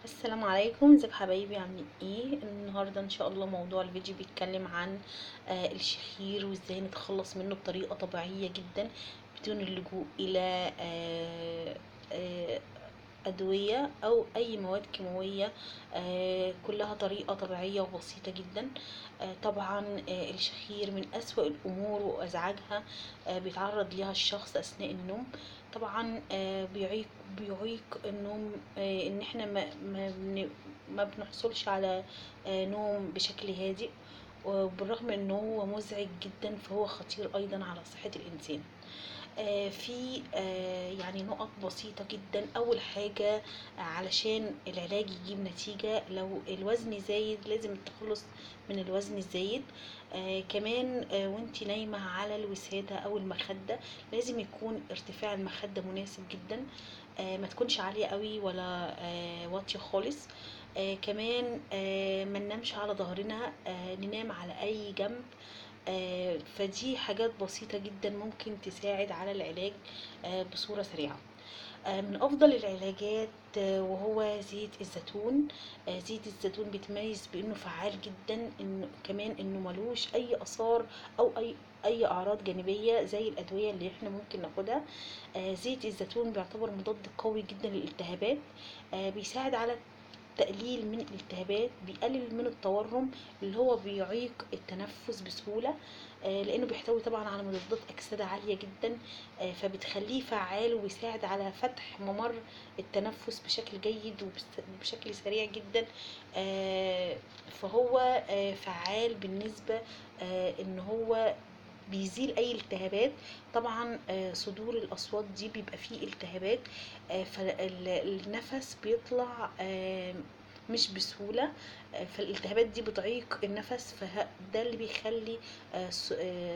السلام عليكم، ازيك حبايبي؟ عاملين ايه النهارده؟ ان شاء الله موضوع الفيديو بيتكلم عن الشخير وازاي نتخلص منه بطريقه طبيعيه جدا بدون اللجوء الى آه، ادويه او اي مواد كيماويه. كلها طريقه طبيعيه وبسيطه جدا. طبعا الشخير من اسوأ الامور وازعاجها بيتعرض ليها الشخص اثناء النوم. طبعا بيعيق النوم، ان احنا ما بنحصلش على نوم بشكل هادئ. وبالرغم انه هو مزعج جدا فهو خطير ايضا على صحة الانسان. في يعني نقط بسيطة جدا. أول حاجة، علشان العلاج يجيب نتيجة لو الوزن زايد لازم التخلص من الوزن الزايد. كمان وانتي نايمة على الوسادة أو المخدة لازم يكون ارتفاع المخدة مناسب جدا. ما تكونش عالية قوي ولا واطية خالص. كمان ما ننامش على ظهرنا، ننام على أي جنب. فدي حاجات بسيطة جدا ممكن تساعد على العلاج بصورة سريعة. من أفضل العلاجات وهو زيت الزيتون. زيت الزيتون بيتميز بأنه فعال جدا، إنه كمان إنه ملوش أي آثار أو أي أعراض جانبية زي الأدوية اللي احنا ممكن ناخدها. زيت الزيتون بيعتبر مضاد قوي جدا للالتهابات. بيساعد على تقليل من الالتهابات، بيقلل من التورم اللي هو بيعيق التنفس بسهولة. لأنه بيحتوي طبعا على مضادات أكسدة عالية جدا. فبتخليه فعال وبيساعد على فتح ممر التنفس بشكل جيد وبشكل سريع جدا. فهو فعال بالنسبة ان هو بيزيل اي التهابات. طبعا صدور الاصوات دي بيبقى فيه التهابات، فالنفس بيطلع مش بسهولة. فالالتهابات دي بتعيق النفس، فده اللي بيخلي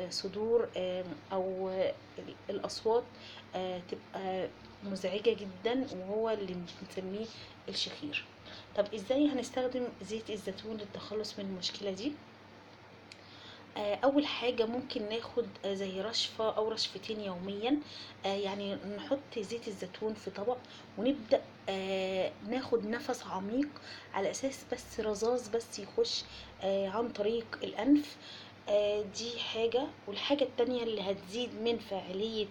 صدور او الاصوات تبقى مزعجة جدا، وهو اللي بنسميه الشخير. طب ازاي هنستخدم زيت الزيتون للتخلص من المشكلة دي؟ اول حاجه ممكن ناخد زي رشفه او رشفتين يوميا. يعني نحط زيت الزيتون في طبق ونبدا ناخد نفس عميق على اساس بس رذاذ بس يخش عن طريق الانف. دي حاجه. والحاجه التانية اللي هتزيد من فاعليه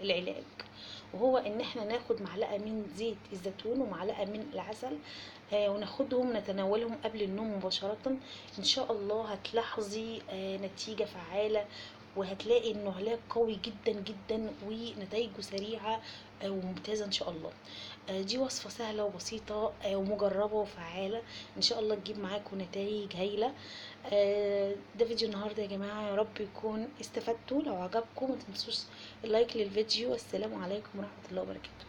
العلاج وهو ان احنا ناخد معلقه من زيت الزيتون ومعلقه من العسل، وناخدهم نتناولهم قبل النوم مباشرة. ان شاء الله هتلاحظي نتيجة فعالة، وهتلاقي انه علاج قوي جدا جدا ونتائجه سريعة وممتازة ان شاء الله. دي وصفة سهلة وبسيطة ومجربة وفعالة، ان شاء الله تجيب معاكم نتائج هايلة. ده فيديو النهاردة يا جماعة، يا رب يكون استفدتوا. لو عجبكم ما تنسوش اللايك للفيديو. والسلام عليكم ورحمة الله وبركاته.